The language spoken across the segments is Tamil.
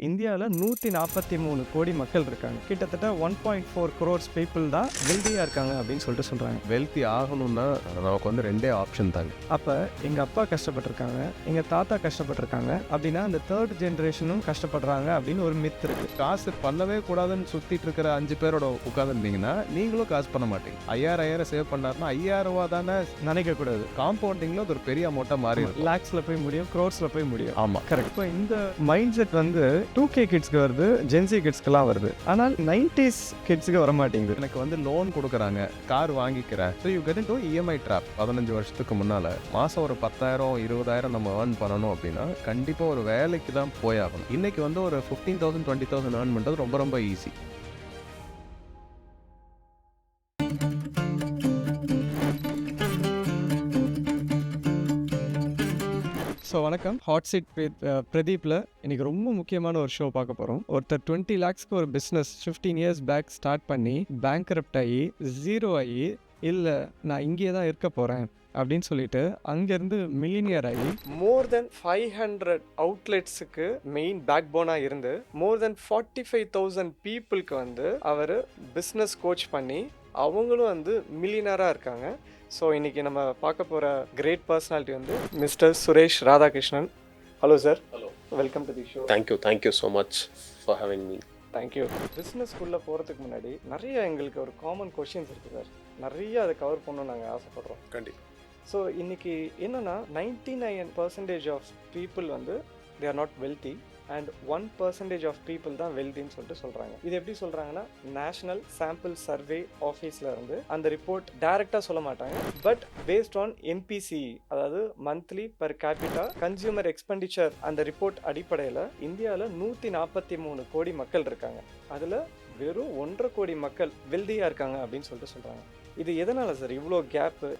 இந்தியாவில் 143 கோடி மக்கள் இருக்காங்க. கிட்டத்தட்ட 1.4 crores பீப்புள் தான் வெல்தியாக இருக்காங்க அப்படின்னு சொல்லிட்டு சொல்கிறாங்க. வெல்த்தி ஆகணும்னா நமக்கு வந்து ரெண்டே ஆப்ஷன் தாங்க. அப்போ எங்கள் அப்பா கஷ்டப்பட்டிருக்காங்க, எங்கள் தாத்தா கஷ்டப்பட்டிருக்காங்க அப்படின்னா அந்த தேர்ட் ஜென்ரேஷனும் கஷ்டப்படுறாங்க அப்படின்னு ஒரு மித் இருக்குது. காசு பண்ணவே கூடாதுன்னு சுற்றிட்டு இருக்கிற 5 பேரோட உட்காந்துருந்தீங்கன்னா நீங்களும் காசு பண்ண மாட்டீங்க. 5000 சேவ் பண்ணாருன்னா 5000 ரூபா தானே நினைக்கக்கூடாது. காம்பவுண்டிங்கில் அது ஒரு பெரிய அமௌண்ட்டாக மாறி இருக்கும். லேக்ஸில் போய் முடியும், க்ரோர்ஸில் போய் முடியும். ஆமாம், கரெக்ட். இப்போ இந்த மைண்ட் செட் வந்து 2K கிட்ஸ்க்கு வருது, ஜென்சி கிட்ஸ்க்குலாம் வருது. ஆனால் 90s கிட்ஸுக்கு வர மாட்டேங்குது. எனக்கு வந்து லோன் கொடுக்குறாங்க, கார் வாங்கிக்கிறேன். So you get into EMI drop. 15 வருஷத்துக்கு முன்னால் மாதம் ஒரு 10,000 20,000 நம்ம ஏர்ன் பண்ணணும் அப்படின்னா கண்டிப்பாக ஒரு வேலைக்கு தான் போயாகணும். இன்னைக்கு வந்து ஒரு 15,000 20,000 ஏர்ன் பண்ணுறது ரொம்ப ரொம்ப ஈஸி. ஸோ வணக்கம், ஹாட் சீட் பிரதீப்பில் இன்றைக்கி ரொம்ப முக்கியமான ஒரு ஷோ பார்க்க போகிறோம். ஒருத்தர் 20 lakhsக்கு ஒரு பிஸ்னஸ் 15 years பேக் ஸ்டார்ட் பண்ணி பேங்க்ரப்ட் ஆகி ஜீரோ ஆகி, இல்லை நான் இங்கே தான் இருக்க போகிறேன் அப்படின்னு சொல்லிட்டு அங்கேருந்து மில்லினியர் ஆகி மோர் தென் 500 அவுட்லெட்ஸுக்கு மெயின் பேக் போனாக இருந்து மோர் தென் 45,000 பீப்புளுக்கு வந்து அவர் பிஸ்னஸ் கோச் பண்ணி அவங்களும் வந்து மில்லியனராக இருக்காங்க. ஸோ இன்றைக்கி நம்ம பார்க்க போகிற கிரேட் பர்சனாலிட்டி வந்து mister Suresh Radhakrishnan. Hello sir. Hello, welcome to the show. Thank you so much for having me. Thank you. பிஸ்னஸ்க்குள்ளே போகிறதுக்கு முன்னாடி நிறைய எங்களுக்கு ஒரு காமன் கொஷின்ஸ் இருக்குது சார். நிறைய அதை கவர் பண்ணணும்னு நாங்கள் ஆசைப்படுறோம். கண்டிப்பாக. ஸோ இன்றைக்கி என்னென்னா 99% ஆஃப் பீப்புள் வந்து they are not wealthy and 1% of people தான் வெல்தின்னு சொல்லிட்டு சொல்கிறாங்க. இது எப்படி சொல்கிறாங்கன்னா, நேஷனல் சாம்பிள் சர்வே ஆஃபீஸில் இருந்து அந்த ரிப்போர்ட் டைரெக்டாக சொல்ல மாட்டாங்க, பட் பேஸ்ட் ஆன் MPC, அதாவது monthly per capita consumer expenditure, அந்த ரிப்போர்ட் அடிப்படையில் இந்தியாவில் 143 கோடி மக்கள் இருக்காங்க. அதில் வெறும் 1.5 கோடி மக்கள் வெல்தியாக இருக்காங்க அப்படின்னு சொல்லிட்டு சொல்கிறாங்க. இது எதனால் சார் இவ்வளோ கேப்பு?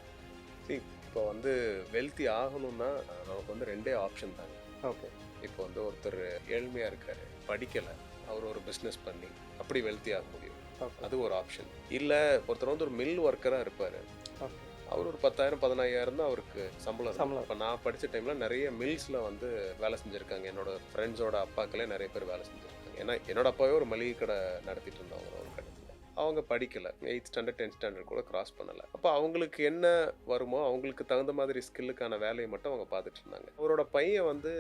இப்போ வந்து வெல்த்தி ஆகணும்னா நமக்கு வந்து ரெண்டே ஆப்ஷன் தாங்க. ஓகே. இப்போ வந்து ஒருத்தர் ஏழ்மையாக இருக்கார், படிக்கலை, அவர் ஒரு பிஸ்னஸ் பண்ணி அப்படி வெல்த்தி ஆக முடியும். அது ஒரு ஆப்ஷன். இல்லை ஒருத்தர் வந்து ஒரு மில் ஒர்க்கராக இருப்பார், அவர் ஒரு 10,000 15,000 தான் அவருக்கு சம்பளம். இப்போ நான் படித்த டைமில் நிறைய மில்ஸில் வந்து வேலை செஞ்சுருக்காங்க. என்னோட ஃப்ரெண்ட்ஸோட அப்பாக்களே நிறைய பேர் வேலை செஞ்சுருக்காங்க. ஏன்னா என்னோட அப்பாவே ஒரு மளிகை கடை நடத்திட்டு இருந்தவங்க ஒரு கடை. அவங்க படிக்கலை, 8th standard 10th standard கூட கிராஸ் பண்ணலை. அப்போ அவங்களுக்கு என்ன வருமோ அவங்களுக்கு தகுந்த மாதிரி ஸ்கில்லுக்கான வேலையை மட்டும் அவங்க பார்த்துட்டு இருந்தாங்க. அவரோட பையன் வந்து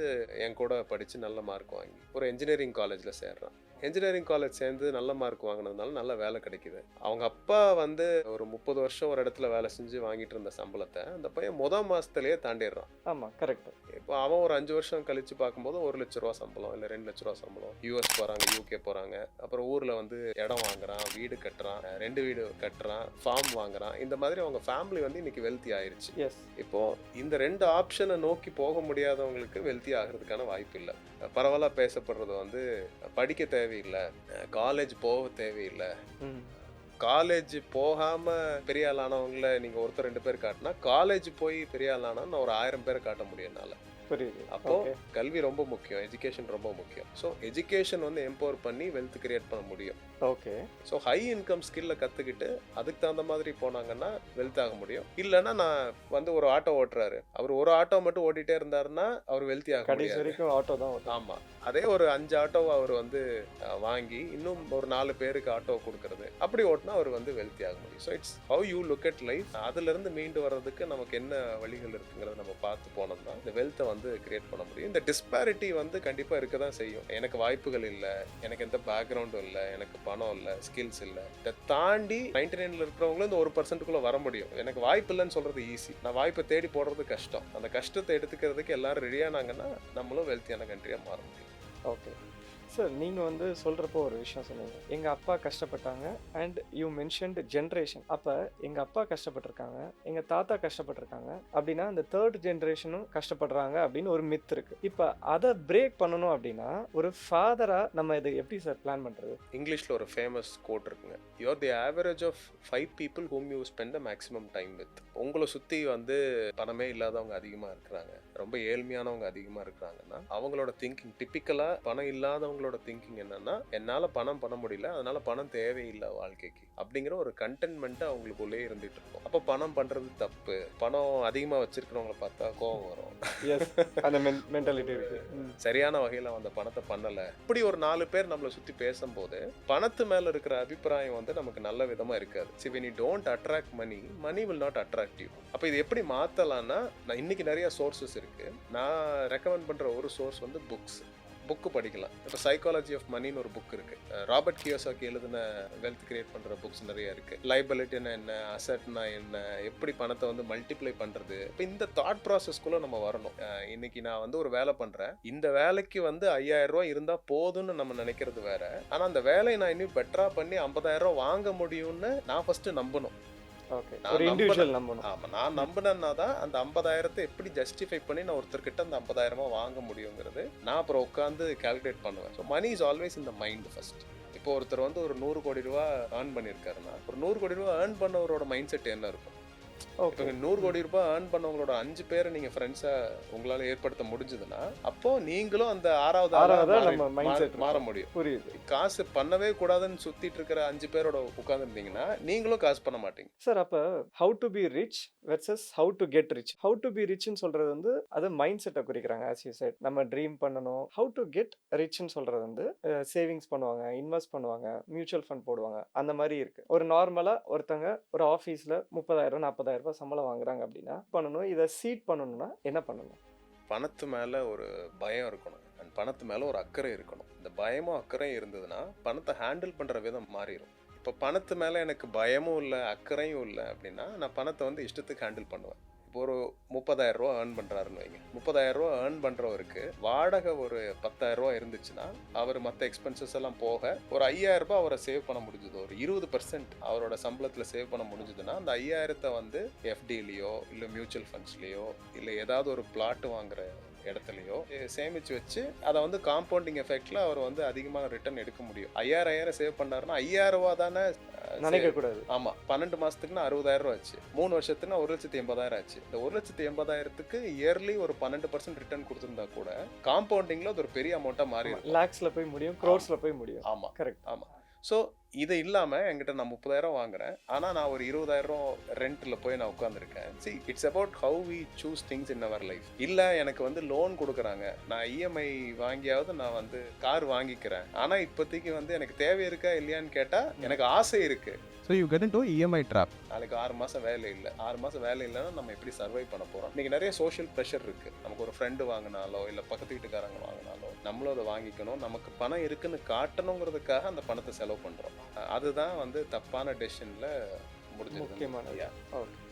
என் கூட படித்து நல்ல மார்க் வாங்கி ஒரு இன்ஜினியரிங் காலேஜில் சேர்றான். இன்ஜினியரிங் காலேஜ் சேர்ந்து நல்ல மார்க் வாங்கினதுனால நல்ல வேலை கிடைக்குது. அவங்க அப்பா வந்து ஒரு 30 வருஷம் ஒரு இடத்துல வேலை செஞ்சு வாங்கிட்டு இருந்த சம்பளத்தை அந்த பையன் மாதத்திலேயே தாண்டிடுறான். ஆமாம், கரெக்ட். இப்போ அவன் ஒரு 5 வருஷம் கழிச்சு பார்க்கும்போது 1 லட்ச ரூபா சம்பளம், இல்லை 2 லட்ச ரூபா சம்பளம். US போகிறாங்க, UK போகிறாங்க, அப்புறம் ஊரில் வந்து இடம் வாங்குறான், வீடு கட்டுறான், 2 வீடு கட்டுறான், ஃபார்ம் வாங்குறான். இந்த மாதிரி அவங்க ஃபேமிலி வந்து இன்னைக்கு வெல்த்தி ஆயிடுச்சு. எஸ். இப்போ இந்த 2 ஆப்ஷனை நோக்கி போக முடியாதவங்களுக்கு வெல்த்தி ஆகிறதுக்கான வாய்ப்பு இல்லை. பரவாயில்ல பேசப்படுறது வந்து படிக்க தேவையில்லை, காலேஜ் போக தேவையில்லை. காலேஜ் போகாம பெரிய ஆள் ஆனவங்கள நீங்க ஒருத்தர் 2 பேர் காட்டினா, காலேஜ் போய் பெரிய ஆள் ஆனா நான் ஒரு 1000 பேரை காட்ட முடியும் என்னால. புரியுது. அப்போ கல்வி ரொம்ப முக்கியம், எஜுகேஷன் ரொம்ப முக்கியம். ஸோ எஜுகேஷன் வந்து எம்பவர் பண்ணி வெல்த் கிரியேட் பண்ண முடியும். ஓகே. ஸோ ஹை இன்கம் ஸ்கில்ல கற்றுக்கிட்டு அதுக்கு தகுந்த மாதிரி போனாங்கன்னா வெல்த் ஆக முடியும். இல்லைன்னா நான் வந்து ஒரு ஆட்டோ ஓட்டுறாரு, அவர் ஒரு ஆட்டோ மட்டும் ஓட்டிகிட்டே இருந்தாருன்னா அவர் வெல்த்தி ஆக கடைசி வரைக்கும் ஆட்டோ தான். ஆமாம். அதே ஒரு 5 ஆட்டோவை அவர் வந்து வாங்கி இன்னும் ஒரு 4 பேருக்கு ஆட்டோ கொடுக்கறது, அப்படி ஓட்டினா அவர் வந்து வெல்த்தி ஆக முடியும். So it's how you look at life. அதுலேருந்து மீண்டு வர்றதுக்கு நமக்கு என்ன வழிகள் இருக்குங்கிறத நம்ம பார்த்து போனோம்னா இந்த வெல்த்தை வந்து கிரியேட் பண்ண முடியும். இந்த டிஸ்பாரிட்டி வந்து கண்டிப்பாக இருக்க தான் செய்யும். எனக்கு வாய்ப்புகள் இல்லை, எனக்கு எந்த பேக்ரவுண்டும் இல்லை, எனக்கு பணம் இல்லை, ஸ்கில்ஸ் இல்லை. இதை தாண்டி 99ல் இருக்கிறவங்களும் இந்த 1%க்குள்ள வர முடியும். எனக்கு வாய்ப்பு இல்லைன்னு சொல்றது ஈஸி, நான் வாய்ப்பை தேடி போடுறது கஷ்டம். அந்த கஷ்டத்தை எடுத்துக்கிறதுக்கு எல்லாரும் ரெடியானாங்கன்னா நம்மளும் வெல்த்தியான கண்ட்ரியாக மாற முடியும். ஓகே சார், நீங்கள் வந்து சொல்கிறப்போ ஒரு விஷயம் சொன்னீங்க, எங்கள் அப்பா கஷ்டப்பட்டாங்க அண்ட் யூ மென்ஷன்ட் ஜென்ரேஷன். அப்போ எங்கள் அப்பா கஷ்டப்பட்டிருக்காங்க, எங்கள் தாத்தா கஷ்டப்பட்டிருக்காங்க அப்படின்னா அந்த தேர்ட் ஜென்ரேஷனும் கஷ்டப்படுறாங்க அப்படின்னு ஒரு மித் இருக்குது. இப்போ அதை பிரேக் பண்ணணும் அப்படின்னா ஒரு ஃபாதராக நம்ம இதை எப்படி சார் பிளான் பண்ணுறது? இங்கிலீஷில் ஒரு ஃபேமஸ் கோட் இருக்குங்க, you are the average of 5 people whom you spend the maximum time with. உங்களை சுற்றி வந்து பணமே இல்லாதவங்க அதிகமாக இருக்கிறாங்க, ரொம்ப ஏழ்மையானவங்க அதிகமாக இருக்கிறாங்கன்னா அவங்களோட திங்கிங் டிப்பிக்கலாக பணம் இல்லாதவங்களோட மக்களோட திங்கிங் என்னன்னா, என்னால் பணம் பண்ண முடியல, அதனால பணம் தேவையில்லை வாழ்க்கைக்கு அப்படிங்கிற ஒரு கண்டென்ட்மெண்ட் அவங்களுக்குள்ளே இருந்துட்டு இருக்கும். அப்போ பணம் பண்ணுறது தப்பு. பணம் அதிகமாக வச்சிருக்கிறவங்கள பார்த்தா கோபம் வரும். அந்த மென்டாலிட்டி இருக்கு. சரியான வகையில் அந்த பணத்தை பண்ணலை. இப்படி ஒரு 4 பேர் நம்மளை சுற்றி பேசும்போது பணத்து மேலே இருக்கிற அபிப்பிராயம் வந்து நமக்கு நல்ல விதமாக இருக்காது. See, when you don't attract money, money will not attract you. அப்போ இது எப்படி மாற்றலான்னா, நான் இன்னைக்கு நிறைய சோர்சஸ் இருக்கு. நான் ரெக்கமெண்ட் பண்ணுற ஒரு சோர்ஸ் வந்து புக்கு படிக்கலாம். இப்போ சைக்காலஜி ஆஃப் மணின்னு ஒரு புக் இருக்கு. ராபர்ட் கியோசாக்கி எழுதின வெல்த் கிரியேட் பண்ற புக்ஸ் நிறைய இருக்கு. லைபிலிட்டின்னா என்ன, அசட்னா என்ன, எப்படி பணத்தை வந்து மல்டிப்ளை பண்றது. இப்போ இந்த தாட் ப்ராசஸ்க்குள்ள நம்ம வரணும். இன்னைக்கு நான் வந்து ஒரு வேலை பண்றேன், இந்த வேலைக்கு வந்து 5000 ரூபாய் இருந்தா போதும்னு நம்ம நினைக்கிறது வேற. ஆனா அந்த வேலையை நான் இன்னும் பெட்டரா பண்ணி 50,000 ரூபாய் வாங்க முடியும்னு நான் ஃபர்ஸ்ட் நம்பணும். நான் நம்பினேன்னா தான் அந்த 50,000 எப்படி ஜஸ்டிஃபை பண்ணி நான் ஒருத்தர்கிட்ட அந்த 50,000 வாங்க முடியுங்கிறது நான் அப்புறம் உட்காந்து கால்குலேட் பண்ணுவேன். So money is always in the mind first. இப்போ ஒருத்தர் வந்து ஒரு 100 கோடி ரூபா ஏர்ன் பண்ணியிருக்காருன்னா, ஒரு 100 கோடி ரூபா ஏர்ன் பண்ணவரோட மைண்ட் செட் என்ன இருக்கும்? இப்போ 100 கோடி ரூபாய் ஏர்ன் பண்ணவங்களோட 5 பேரை நீங்க ஃப்ரெண்ட்ஸா உங்களால ஏற்படுத்த முடிஞ்சதுன்னா, அப்போ நீங்களும் அந்த ஆறாவது மாற முடியும். புரியுது. காசு பண்ணவே கூடாதுன்னு சுத்திட்டு இருக்கிற 5 பேரோட உட்கார்ந்துருந்தீங்கன்னா நீங்களும் காசு பண்ண மாட்டீங்க. சார், அப்ப how to be rich versus how to get rich. How to be ரிச்னு சொல்றது வந்து அது மைண்ட் செட்டை குறிக்கிறாங்க. ஆஸ் யூ செட், நம்ம ட்ரீம் பண்ணணும். ஹவு டு கெட் ரிச்னு சொல்றது வந்து சேவிங்ஸ் பண்ணுவாங்க, இன்வெஸ்ட் பண்ணுவாங்க, மியூச்சுவல் ஃபண்ட் போடுவாங்க, அந்த மாதிரி இருக்கு. ஒரு நார்மலா ஒருத்தங்க ஒரு ஆஃபீஸ்ல 30,000 40,000 ரூபாய் சம்பளம் வாங்குறாங்க அப்படின்னா பண்ணணும். இதை சீட் பண்ணணும்னா என்ன பண்ணணும்? பணத்து மேல ஒரு பயம் இருக்கணும், அண்ட் பணத்து மேல ஒரு அக்கறை இருக்கணும். இந்த பயமும் அக்கறையும் இருந்ததுன்னா பணத்தை ஹேண்டில் பண்ற விதம் மாறிடும். இப்போ பணத்து மேல எனக்கு பயமும் இல்லை அக்கறையும் இல்லை அப்படின்னா நான் பணத்தை வந்து இஷ்டத்துக்கு ஹேண்டில் பண்ணுவேன். இப்போ ஒரு 30,000 ரூபா ஏர்ன் பண்றாருன்னு வைங்க. 30,000 ரூபா ஏர்ன் பண்றவருக்கு வாடகை ஒரு 10,000 ரூபா இருந்துச்சுன்னா அவர் மற்ற எக்ஸ்பென்சஸ் எல்லாம் போக ஒரு 5,000 ரூபாய் அவரை சேவ் பண்ண முடிஞ்சது. ஒரு 20% அவரோட சம்பளத்துல சேவ் பண்ண முடிஞ்சதுன்னா அந்த 5,000 வந்து எஃப்டிலையோ இல்லை மியூச்சுவல் ஃபண்ட்ஸ்லயோ இல்லை ஏதாவது ஒரு பிளாட் வாங்குற இடத்துலையோ சேமிச்சு வச்சு அதை வந்து காம்பவுண்டிங் எஃபெக்ட்ல அவர் வந்து அதிகமான ரிட்டர்ன் எடுக்க முடியும். 5,000 சேவ் பண்ணாருன்னா 5,000 ரூபா தானே நினைக்க கூடாது. ஆமா, 12 மாசத்துக்குன்னா 60,000 ரூபா ஆச்சு, 3 வருஷத்துக்குன்னா 1,80,000 ஆச்சு. இந்த 1,80,000க்கு இயர்லி ஒரு 12% ரிட்டர்ன் கொடுத்திருந்தா கூட காம்பவுண்டிங்ல அது ஒரு பெரிய அமௌண்ட்டா மாறி இருக்கும். லேக்ஸ்ல போய் முடியும், க்ரோர்ஸ்ல போய் முடியும். ஆமா, கரெக்ட். ஆமா. ஸோ இது இல்லாமல் என்கிட்ட நான் 30,000 வாங்குறேன், ஆனால் நான் ஒரு 20,000 ரெண்ட்டில் போய் நான் உட்காந்துருக்கேன். See, it's about how we choose things in our life. இல்லை எனக்கு வந்து லோன் கொடுக்குறாங்க, நான் இஎம்ஐ வாங்கியாவது நான் வந்து கார் வாங்கிக்கிறேன், ஆனால் இப்போதைக்கு வந்து எனக்கு தேவை இருக்கா இல்லையான்னு கேட்டால் எனக்கு ஆசை இருக்குது. So you get into EMI drop. நாளைக்கு 6 மாதம் வேலை இல்லை, 6 மாதம் வேலை இல்லைன்னா நம்ம எப்படி சர்வை பண்ண போகிறோம்? இன்றைக்கி நிறைய சோஷியல் ப்ரெஷர் இருக்குது. நமக்கு ஒரு ஃப்ரெண்டு வாங்கினாலோ இல்லை பக்கத்து வீட்டுக்காரங்க வாங்கினாலோ நம்மளும் அதை வாங்கிக்கணும், நமக்கு பணம் இருக்குன்னு காட்டணுங்கிறதுக்காக அந்த பணத்தை செலவு பண்ணுறோம். அதுதான் வந்து தப்பான டெசிஷனில் முக்கியமானது.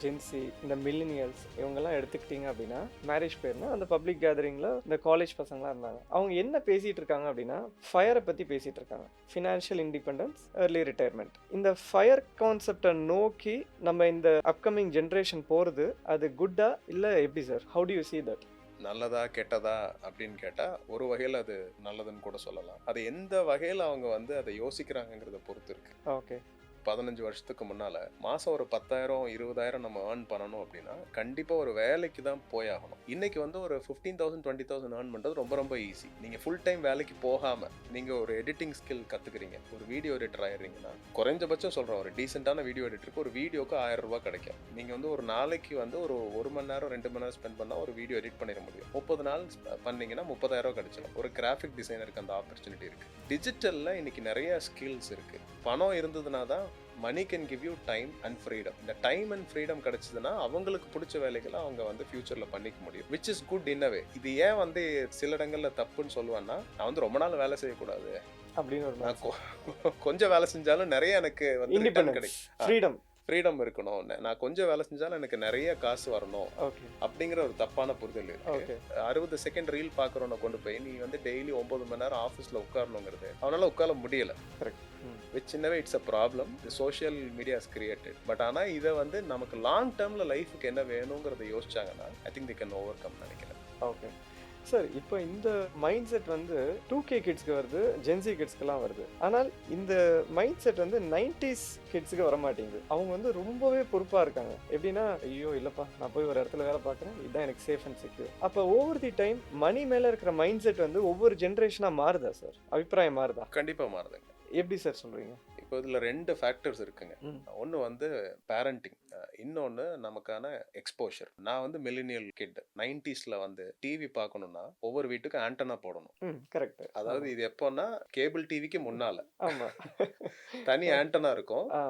ஜென்சி, இந்த மில்லினியல்ஸ் இவங்கெல்லாம் எடுத்துக்கிட்டீங்க அப்படின்னா, மேரேஜ் பேர்னா அந்த பப்ளிக் கேதரிங்ல இந்த காலேஜ் பசங்களாம் இருந்தாங்க. அவங்க என்ன பேசிட்டு இருக்காங்க அப்படின்னா, ஃபயரை பத்தி பேசிட்டு இருக்காங்க. Financial independence, early retirement. இந்த ஃபயர் கான்செப்டை நோக்கி நம்ம இந்த அப்கமிங் ஜென்ரேஷன் போறது அது குட்டா இல்லை எப்படி sir? How to you see that? நல்லதா கெட்டதா அப்படின்னு கேட்டால் ஒரு வகையில் அது நல்லதுன்னு கூட சொல்லலாம். அது எந்த வகையில் அவங்க வந்து அதை யோசிக்கிறாங்கிறத பொறுத்து இருக்கு. ஓகே. 15 வருஷத்துக்கு முன்னால் மாதம் ஒரு 10,000 20,000 நம்ம ஏர்ன் பண்ணணும் அப்படின்னா கண்டிப்பாக ஒரு வேலைக்கு தான் போயாகணும். இன்றைக்கி வந்து ஒரு 15,000 20,000 ஏர்ன் பண்ணுறது ரொம்ப ரொம்ப ஈஸி. நீங்கள் ஃபுல் டைம் வேலைக்கு போகாமல் நீங்கள் ஒரு எடிட்டிங் ஸ்கில் கற்றுக்குறீங்க, ஒரு வீடியோ எடிட்டர் ஆயிடுறீங்கன்னா, குறைஞ்சபட்சம் சொல்கிறேன், ஒரு டீசெண்டான வீடியோ எடிட்டருக்கு ஒரு வீடியோக்கு 1000 ரூபா கிடைக்கும். நீங்கள் வந்து ஒரு நாளைக்கு வந்து ஒரு 1 மணி நேரம் 2 மணி நேரம் ஸ்பெண்ட் பண்ணால் ஒரு வீடியோ எடிட் பண்ணிட முடியும். 30 நாள் பண்ணிங்கன்னா 30,000 ரூபா கிடைச்சிடும். ஒரு கிராஃபிக் டிசைனருக்கு அந்த ஆப்பர்ச்சுனிட்டி இருக்குது. டிஜிட்டலில் இன்றைக்கி நிறைய ஸ்கில்ஸ் இருக்குது. பணம் இருந்ததுனா தான் money can give you time and freedom. இந்த டைம் அண்ட் ஃப்ரீடம் கிடைச்சதுன்னா அவங்களுக்கு பிடிச்ச வேலைகளை அவங்க வந்து ஃபியூச்சரில் பண்ணிக்க முடியும், which is good in a way. இது ஏன் வந்து சில இடங்களில் தப்புன்னு சொல்லுவேன்னா, நான் வந்து ரொம்ப நாள் வேலை செய்யக்கூடாது அப்படின்னு ஒரு கொஞ்சம் வேலை செஞ்சாலும் நிறைய எனக்கு வந்து கிடைக்கும், ஃப்ரீடம் இருக்கணும். நான் கொஞ்சம் வேலை செஞ்சாலும் எனக்கு நிறைய காசு வரணும் அப்படிங்கிற ஒரு தப்பான புரிதல் இருக்கு. 60 செகண்ட் ரீல் பார்க்குறவனை கொண்டு போய் நீ வந்து டெய்லி 9 மணி நேரம் ஆஃபீஸில் உட்காரணுங்கிறது அவனால உட்கார முடியல. Which in a way it's a problem social media has created. But ஆனால் இதை வந்து நமக்கு லாங் டேர்மில் லைஃபுக்கு என்ன வேணுங்கிறத யோசிச்சாங்கன்னா I think they can overcome. Okay. Sir இப்போ இந்த மைண்ட் செட் வந்து 2K கிட்ஸ்க்கு வருது, ஜென்சி கிட்ஸ்க்குலாம் வருது. ஆனால் இந்த மைண்ட் செட் வந்து 90s கிட்ஸுக்கு வர மாட்டேங்குது. அவங்க வந்து ரொம்பவே பொறுப்பா இருக்காங்க. எப்படின்னா, ஐயோ இல்லப்பா நான் போய் ஒரு இடத்துல வேலை பார்க்குறேன், இதுதான் எனக்கு சேஃப் அண்ட் செக்யூர். அப்போ ஓவர் தி டைம் மணி மேல இருக்கிற மைண்ட் செட் வந்து ஒவ்வொரு ஜென்ரேஷனா மாறுதா சார்? அபிப்பிராயம் மாறுதா? கண்டிப்பா மாறுதுங்க. எப்படி சார் சொல்றீங்க? இப்போ இதுல 2 ஃபேக்டர்ஸ் இருக்குங்க. ம். ஒன்னு வந்து பேரண்டிங், இன்னொன்னு நமக்கான எக்ஸ்போஷர். நான் வந்து மில்லினியல் கிட். 90ஸ்ல வந்து டிவி பார்க்கணும்னா ஒவ்வொரு வீட்டுக்கும் ஆண்டனா போடணும். கரெக்ட். அதாவது இது எப்போன்னா கேபிள் டிவிக்கு முன்னால ஆமா. தனி ஆண்டனா இருக்கும், ஆ.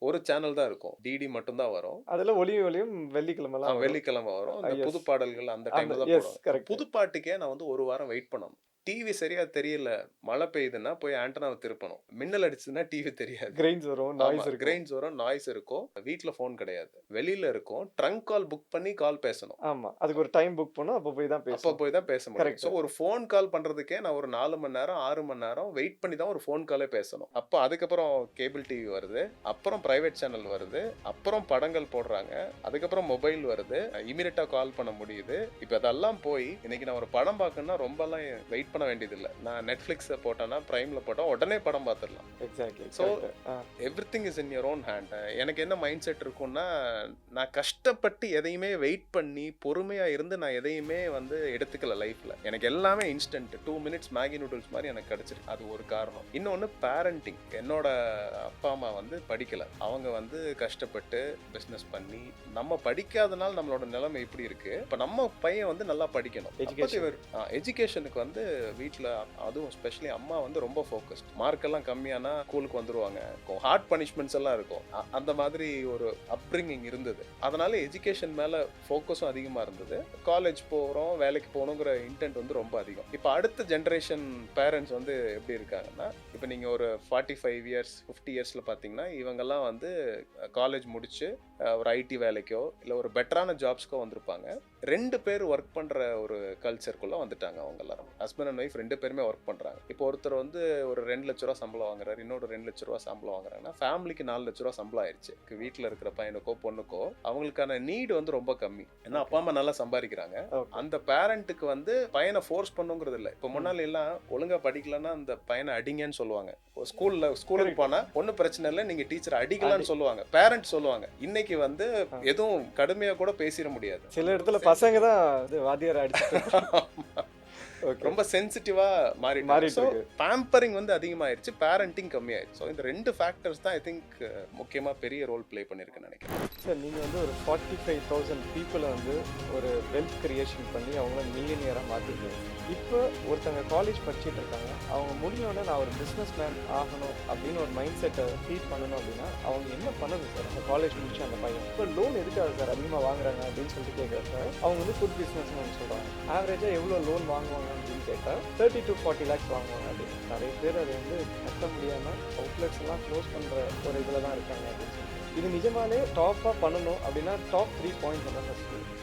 ஒரு சேனல் தான் இருக்கும், டிடி மட்டும் தான் வரும். அதுல ஒளியும் வெள்ளிக்கிழமெல்லாம் வரும். வெள்ளிக்கிழமை வரும். அந்த yes. புது பாடல்கள் அந்த டைம்ல அந்த தான் எஸ் போடும். கரெக்ட். புது பாட்டுக்கே நான் வந்து ஒரு வாரம் வெயிட் பண்ணணும். டிவி சரியா தெரியல, மழை பெய்யுதுன்னா போய் ஆண்டனாவை திருப்பணும். மின்னல் அடிச்சுன்னா டிவி தெரியாது, கிரெயின்ஸ் வரும், நாய்ஸ் இருக்கும். கிரெயின்ஸ் வரும், நாய்ஸ் இருக்கும். வீட்ல ஃபோன் கிடையாது, வெளியில இருக்கும். ட்ரங்க் கால் புக் பண்ணி கால் பேசணும். ஆமா, அதுக்கு ஒரு டைம் புக் பண்ணா அப்ப போய் தான் அப்ப பேசணும். போய் தான் பேச முடியும். Correct. ஸோ ஒரு ஃபோன் கால் பண்றதுக்கே நான் ஒரு 4 மணி நேரம் 6 மணி நேரம் வெயிட் பண்ணி தான் ஒரு ஃபோன் காலே பேசணும். அப்போ அதுக்கப்புறம் கேபிள் டிவி வருது, அப்புறம் பிரைவேட் சேனல் வருது, அப்புறம் படங்கள் போடுறாங்க, அதுக்கப்புறம் மொபைல் வருது, இமீடியட்டா கால் பண்ண முடியுது. இப்போ அதெல்லாம் போய் இன்னைக்கு நான் ஒரு படம் பார்க்கணும்னா ரொம்பலாம் வெயிட் பண்ண வேண்டியதில்லை. நான் நெட்ஃபிளிக்ஸை போட்டேன்னா, பிரைம்ல போட்டா உடனே படம் பார்த்துடலாம். Exactly. So everything is in your own hand. எனக்கு என்ன மைண்ட் செட் இருக்கும்னா, நான் கஷ்டப்பட்டு எதையுமே வெயிட் பண்ணி பொறுமையா இருந்து நான் எதையுமே வந்து எடுத்துக்கல லைஃப்ல. எனக்கு எல்லாமே இன்ஸ்டன்ட், 2 மினிட்ஸ் மேகி நூடுல்ஸ் மாதிரி எனக்கு கிடைச்சிருக்கு. அது ஒரு காரணம். இன்னொன்று பேரண்டிங். என்னோட அப்பா அம்மா வந்து படிக்கல, அவங்க வந்து கஷ்டப்பட்டு பிஸ்னஸ் பண்ணி, நம்ம படிக்காதனால நம்மளோட நிலைமை இப்படி இருக்கு. இப்போ நம்ம பையன் வந்து நல்லா படிக்கணும். எஜுகேஷனுக்கு வந்து வீட்டில், அதுவும் ஸ்பெஷலி அம்மா வந்து ரொம்ப ஃபோக்கஸ்ட். மார்க் எல்லாம் கம்மியானா ஸ்கூலுக்கு வந்துருவாங்க, ஹார்ட் பனிஷ்மெண்ட்ஸ் எல்லாம் இருக்கும். அந்த மாதிரி ஒரு அப்ரிங்கிங் இருந்தது. அதனால எஜுகேஷன் மேல ஃபோக்கஸும் அதிகமா இருந்தது. காலேஜ் போகிறோம், வேலைக்கு போகணுங்கிற இன்டென்ட் வந்து ரொம்ப அதிகம். இப்போ அடுத்த ஜென்ரேஷன் பேரண்ட்ஸ் வந்து எப்படி இருக்காங்கன்னா, இப்போ நீங்க ஒரு 45 இயர்ஸ் 50 இயர்ஸ்ல பார்த்தீங்கன்னா, இவங்கெல்லாம் வந்து காலேஜ் முடிச்சு ஒரு ஐடி வேலைக்கோ இல்லை ஒரு பெட்டரான ஜாப்ஸ்க்கோ வந்திருப்பாங்க. 2 பேர் ஒர்க் பண்ற ஒரு கல்ச்சருக்குள்ள வந்துட்டாங்க. அவங்க எல்லாரும் ஹஸ்பண்ட் அண்ட் ஒய்ஃப் 2 பேருமே ஒர்க் பண்றாங்க. இப்போ ஒருத்தர் வந்து ஒரு 2 லட்ச ரூபா சம்பளம் வாங்குறாரு, இன்னொரு 2 லட்ச ரூபா சம்பளம் வாங்குறாங்கன்னா ஃபேமிலிக்கு 4 லட்ச ரூபா சம்பளம் ஆயிடுச்சு. வீட்டில் இருக்கிற பையனுக்கோ பொண்ணுக்கோ அவங்களுக்கான நீட் வந்து ரொம்ப கம்மி. ஏன்னா அப்பா அம்மா நல்லா சம்பாதிக்கிறாங்க. அந்த பேரண்ட்டுக்கு வந்து பையனை ஃபோர்ஸ் பண்ணுங்கிறது இல்லை. இப்போ முன்னால எல்லாம் ஒழுங்கா படிக்கலன்னா அந்த பையனை அடிங்கன்னு சொல்லுவாங்க. ஸ்கூலுக்கு போனா ஒன்னும் பிரச்சனை இல்லை, நீங்க டீச்சர் அடிக்கலாம்னு சொல்லுவாங்க, பேரண்ட் சொல்லுவாங்க. இன்னைக்கு வந்து எதுவும் கடுமையா கூட பேசிட முடியாது. சில இடத்துல பசங்க தான் வாத்தியார் அடிச்சு ரொம்ப சென்சிட்டிவா மாறிட்டு பேம்பரிங் வந்து அதிகமாயிருச்சு, பேரண்டிங் கம்மியாயிருச்சு. ஸோ இந்த 2 ஃபேக்டர்ஸ் தான் ஐ திங்க் முக்கியமா பெரிய ரோல் ப்ளே பண்ணிருக்குன்னு நினைக்கிறேன். சார், நீங்க வந்து ஒரு 45,000 பீப்புளை வந்து ஒரு வெல்த் கிரியேஷன் பண்ணி அவங்கள மில்லியனியரா மாத்திருக்கீங்க. இப்போ ஒருத்தங்க காலேஜ் படிச்சுட்டு இருக்காங்க, அவங்க முடிஞ்சோடனே நான் ஒரு பிஸ்னஸ் மேன் ஆகணும் அப்படின்னு ஒரு மைண்ட் செட்டை ஃபீட் பண்ணணும் அப்படின்னா அவங்க என்ன பண்ணணும் சார்? அந்த காலேஜ் முடிச்சு அந்த பையன் இப்போ லோன் எதுக்காக சார் அதிகமாக வாங்குறாங்க அப்படின்னு சொல்லிட்டு கேட்குறப்ப அவங்க வந்து ஃபுட் பிஸ்னஸ்னு சொல்கிறாங்க. ஆவரேஜாக எவ்வளோ லோன் வாங்குவாங்க அப்படின்னு கேட்டால் 30 to 40 lakhs வாங்குவாங்க அப்படின்னு. நிறைய பேர் அதை வந்து கட்ட முடியாமல் அவுட்லெட்ஸ் எல்லாம் க்ளோஸ் பண்ணுற ஒரு இதில் தான் இருக்காங்க அப்படின்னு சொல்லி. இது நிஜமாலே டாப்பாக பண்ணணும் அப்படின்னா டாப் 3 பாயிண்ட்ஸ் என்ன சார்?